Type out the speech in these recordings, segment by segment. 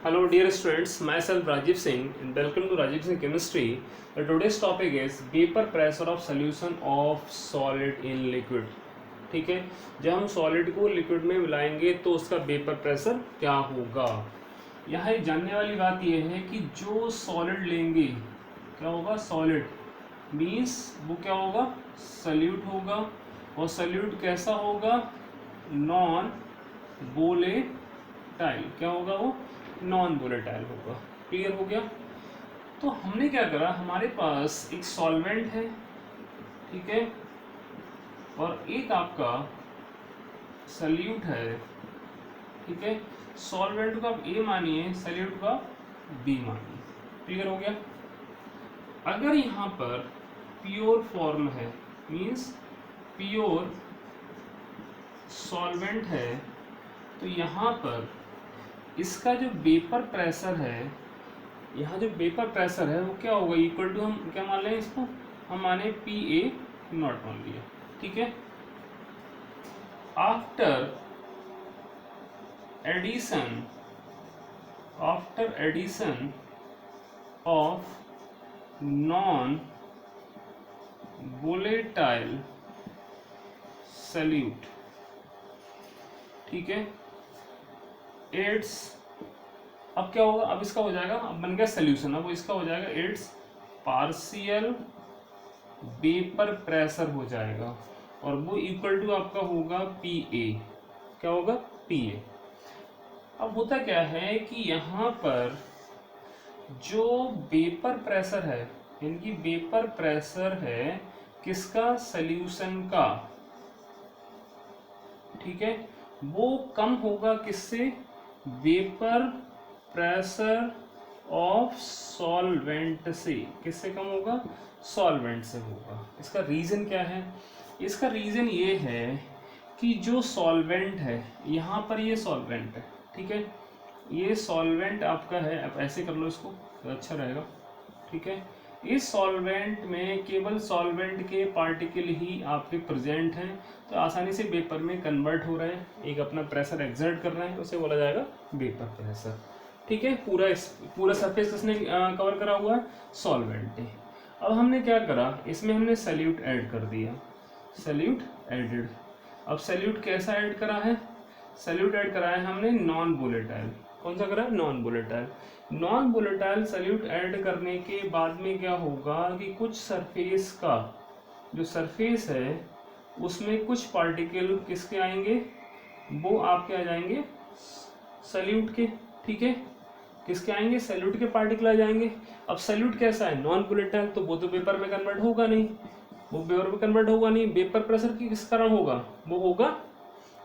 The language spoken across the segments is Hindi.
Hello dear students, myself Rajiv Singh and welcome to Rajiv Singh Chemistry. Today's topic is vapor pressure of solution of solid in liquid. ठीक है, जब हम सॉलिड को लिक्विड में मिलाएंगे तो उसका वेपर प्रेशर क्या होगा। यहाँ एक जानने वाली बात यह है कि जो सॉलिड लेंगे क्या होगा, सॉलिड मीन्स वो क्या होगा, सल्यूट होगा। और सल्यूट कैसा होगा, नॉन वोलेटाइल। क्या होगा वो, नॉन वोलेटाइल होगा। क्लियर हो गया। तो हमने क्या करा, हमारे पास एक सॉल्वेंट है, ठीक है, और एक आपका सल्यूट है, ठीक है। सॉल्वेंट को आप ए मानिए, सल्यूट को आप बी मानिए। क्लियर हो गया। अगर यहाँ पर प्योर फॉर्म है, मीन्स प्योर सॉल्वेंट है, तो यहाँ पर इसका जो वेपर प्रेशर है, यहाँ जो वेपर प्रेशर है वो क्या होगा, इक्वल टू, हम क्या मान लें इसको, हम माने पी ए नॉट मान लिया, ठीक है। After addition of non volatile solute, ठीक है, इट्स, अब क्या होगा, अब इसका हो जाएगा, अब बन गया सोल्यूशन, अब इसका हो जाएगा इट्स पार्शियल वेपर प्रेशर हो जाएगा, और वो इक्वल टू आपका होगा पी ए। क्या होगा, पी ए। अब होता क्या है कि यहाँ पर जो वेपर प्रेशर है, इनकी वेपर प्रेशर है किसका, सल्यूशन का, ठीक है, वो कम होगा किससे, वेपर प्रेशर ऑफ सॉल्वेंट से। किससे कम होगा, सॉल्वेंट से होगा। इसका रीज़न क्या है, इसका रीज़न ये है कि जो सॉल्वेंट है, यहाँ पर ये सॉल्वेंट है, ठीक है, ये सॉल्वेंट आपका है, आप ऐसे कर लो इसको तो अच्छा रहेगा, ठीक है। इस सॉल्वेंट में केवल सॉल्वेंट के पार्टिकल ही आपके प्रेजेंट हैं, तो आसानी से वेपर में कन्वर्ट हो रहे हैं, एक अपना प्रेशर एक्सर्ट कर रहे हैं, तो उसे बोला जाएगा वेपर प्रेशर, ठीक है। पूरा सरफेस किसने कवर करा हुआ है, सॉल्वेंट ने। अब हमने क्या करा, इसमें हमने सल्यूट ऐड कर दिया, सल्यूट एडेड। अब सल्यूट कैसा ऐड करा है, सल्यूट ऐड करा है हमने नॉन वोलेटाइल। कौन सा करा है, non volatile. Non volatile solute add करने के बाद में क्या होगा कि कुछ सरफेस का जो सरफेस है उसमें कुछ पार्टिकल किसके आएंगे, वो आपके आ जाएंगे सल्यूट के, ठीक है, किसके आएंगे, सल्यूट के पार्टिकल आ जाएंगे। अब सल्यूट कैसा है, नॉन वोलेटाइल, तो वो तो वेपर में कन्वर्ट होगा नहीं, वो वेपर में कन्वर्ट होगा नहीं। वेपर प्रेशर की किस कारण होगा, वो होगा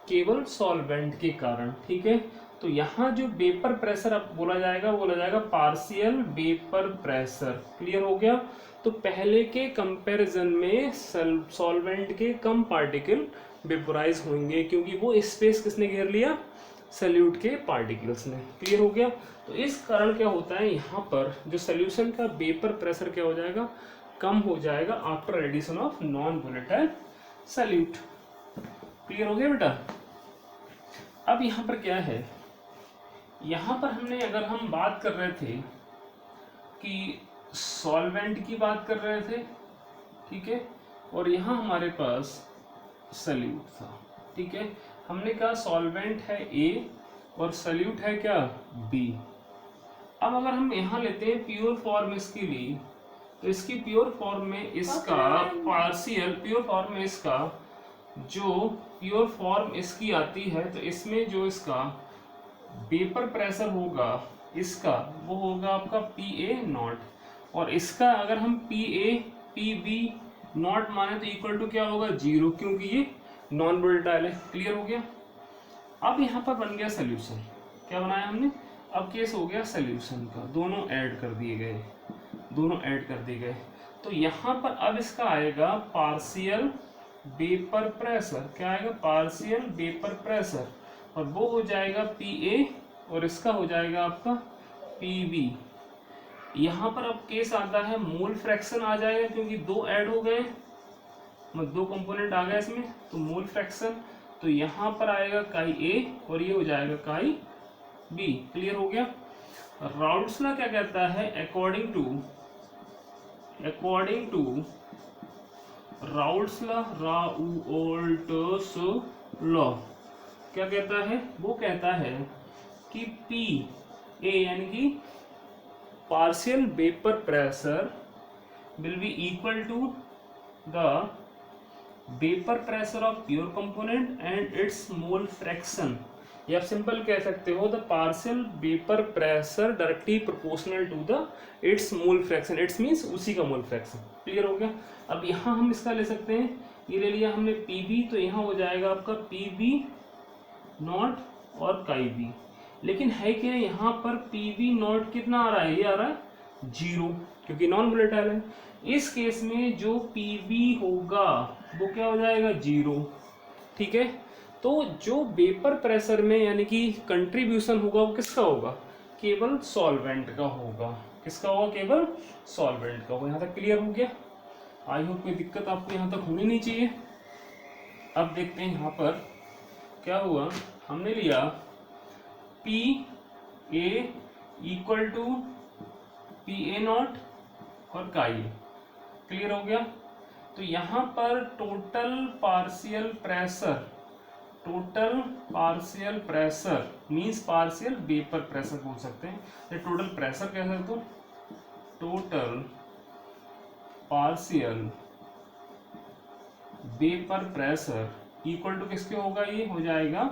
केवल सॉल्वेंट के कारण, ठीक है। तो यहाँ जो वेपर प्रेशर अब बोला जाएगा पार्शियल वेपर प्रेशर। क्लियर हो गया। तो पहले के कंपैरिजन में सॉल्वेंट के कम पार्टिकल वेपोराइज होंगे, क्योंकि वो स्पेस किसने घेर लिया, सल्यूट के पार्टिकल्स ने। क्लियर हो गया। तो इस कारण क्या होता है, यहाँ पर जो सोल्यूशन का वेपर प्रेशर क्या हो जाएगा, कम हो जाएगा after addition of non volatile solute. Clear हो गया बेटा। अब यहाँ पर क्या है, यहाँ पर हमने, अगर हम बात कर रहे थे कि सॉल्वेंट की बात कर रहे थे, ठीक है, और यहाँ हमारे पास सल्यूट था, ठीक है। हमने कहा सॉल्वेंट है ए और सल्यूट है क्या, बी। अब अगर हम यहाँ लेते हैं प्योर फॉर्म इसके लिए, तो इसकी प्योर फॉर्म में इसका पार्शियल, प्योर फॉर्म में इसका जो प्योर फॉर्म इसकी आती है, तो इसमें जो इसका वेपर प्रेशर होगा इसका, वो होगा आपका पी ए नॉट, और इसका अगर हम P A P B not माने तो इक्वल टू क्या होगा, 0, क्योंकि ये नॉन वोलेटाइल है। क्लियर हो गया। अब यहाँ पर बन गया सोल्यूशन, क्या बनाया हमने, अब केस हो गया सोल्यूशन का, दोनों ऐड कर दिए गए, दोनों ऐड कर दिए गए। तो यहाँ पर अब इसका आएगा पार्शियल वेपर प्रेशर, क्या आएगा, पार्शियल वेपर प्रेशर, और वो हो जाएगा पी ए और इसका हो जाएगा आपका पी बी। यहाँ पर अब केस आता है मोल फ्रैक्शन आ जाएगा, क्योंकि दो ऐड हो गए, मतलब दो कंपोनेंट आ गए इसमें, तो मोल फ्रैक्शन, तो यहाँ पर आएगा काई ए और ये हो जाएगा काई बी। क्लियर हो गया। राउल्ट्स लॉ क्या कहता है, अकॉर्डिंग टू राउल्ट्स लॉ क्या कहता है, वो कहता है कि पी ए यानी कि partial vapour pressure will be equal to the vapour pressure of pure component and its mole fraction, या आप सिंपल कह सकते हो the partial vapour pressure directly proportional to the its mole fraction, its means उसी का मोल फ्रैक्शन। क्लियर हो गया। अब यहाँ हम इसका ले सकते हैं, ये ले लिया हमने पी तो यहाँ हो जाएगा आपका पी नॉट और काई बी, लेकिन है क्या यहाँ पर पी नॉट कितना आ रहा है, ये आ रहा है 0, क्योंकि नॉन वोलेटाइल है। इस केस में जो पी होगा वो क्या हो जाएगा 0, ठीक है। तो जो वेपर प्रेशर में यानी कि कंट्रीब्यूशन होगा वो किसका होगा, केवल सॉल्वेंट का होगा। किसका होगा, केवल सॉल्वेंट का होगा। यहाँ तक क्लियर हो गया। आई होप कोई दिक्कत आपको यहाँ तक होनी नहीं चाहिए। अब देखते हैं यहाँ पर क्या हुआ, हमने लिया P A equal to P A not और काई। क्लियर हो गया। तो यहाँ पर total partial pressure means partial vapour pressure बोल सकते हैं, या टोटल प्रेशर कह सकते हो, total partial vapour pressure equal to किसके होगा, ये हो जाएगा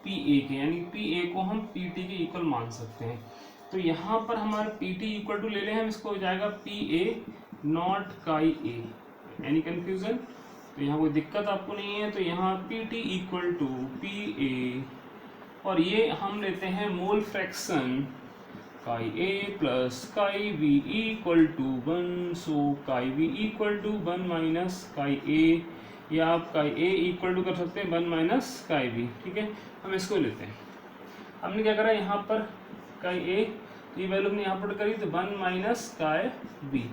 पी ए के, यानी पी ए को हम पी टी के इक्वल मान सकते हैं। तो यहाँ पर हमारे पी टी इक्वल टू ले लें हम, इसको हो जाएगा पी ए नॉट काई ए। Any confusion? तो यहाँ कोई दिक्कत आपको नहीं है। तो यहाँ P T equal to P A, और ये हम लेते हैं mole fraction chi A plus chi B equal to 1, so chi B equal to 1 minus काई ए, या आप काई ए इक्वल टू कर सकते हैं 1 माइनस काई बी। ठीक है, हम इसको लेते हैं। हमने क्या करा यहाँ पर काई ए, तो ये वैल्यू हमने यहाँ पर करी तो 1 माइनस काई बी।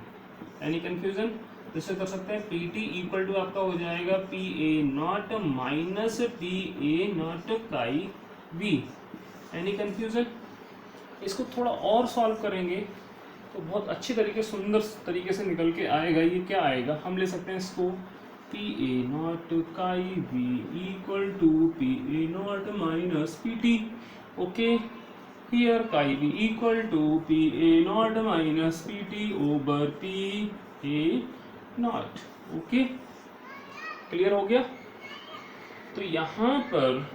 Any confusion? जैसे कर सकते हैं पी टी इक्वल टू आपका हो जाएगा P A not minus P A not chi B. Any confusion? इसको थोड़ा और सॉल्व करेंगे तो बहुत अच्छी तरीके सुंदर तरीके से निकल के आएगा। ये क्या आएगा, हम ले सकते हैं इसको P A not chi B equal to P A not minus P T. Okay, here chi B equal to P A not minus P T over P A not. Okay, clear हो गया। तो यहाँ पर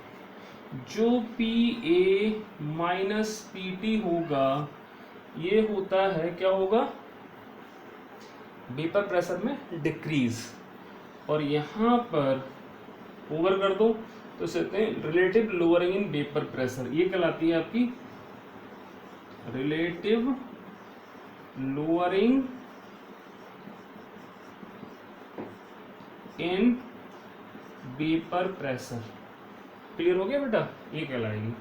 जो P A minus P T होगा ये होता है, क्या होगा, वेपर प्रेशर में डिक्रीज, और यहाँ पर ओवर कर दो तो कहते हैं relative lowering in vapour pressure. ये कहलाती है आपकी relative lowering in vapour pressure. Clear हो गया बेटा, ये कहलाएगी।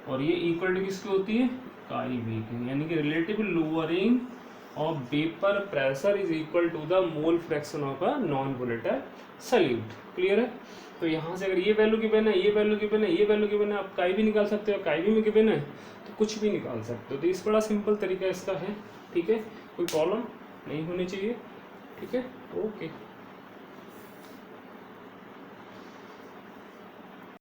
और ये इक्वल टू किसकी होती है, काई बी की, यानी कि relative lowering of vapour pressure is equal to the mole fraction of a non volatile solute. Clear है। तो यहाँ से अगर ये वैल्यू गिवन है, ये वैल्यू गिवन है, ये वैल्यू गिवन है, आप काई भी निकाल सकते हो, काई भी में गिवन है तो कुछ भी निकाल सकते हो। तो इस बड़ा सिंपल तरीका इसका है। ठीक है, कोई प्रॉब्लम नहीं होनी चाहिए। ठीक है, ओके।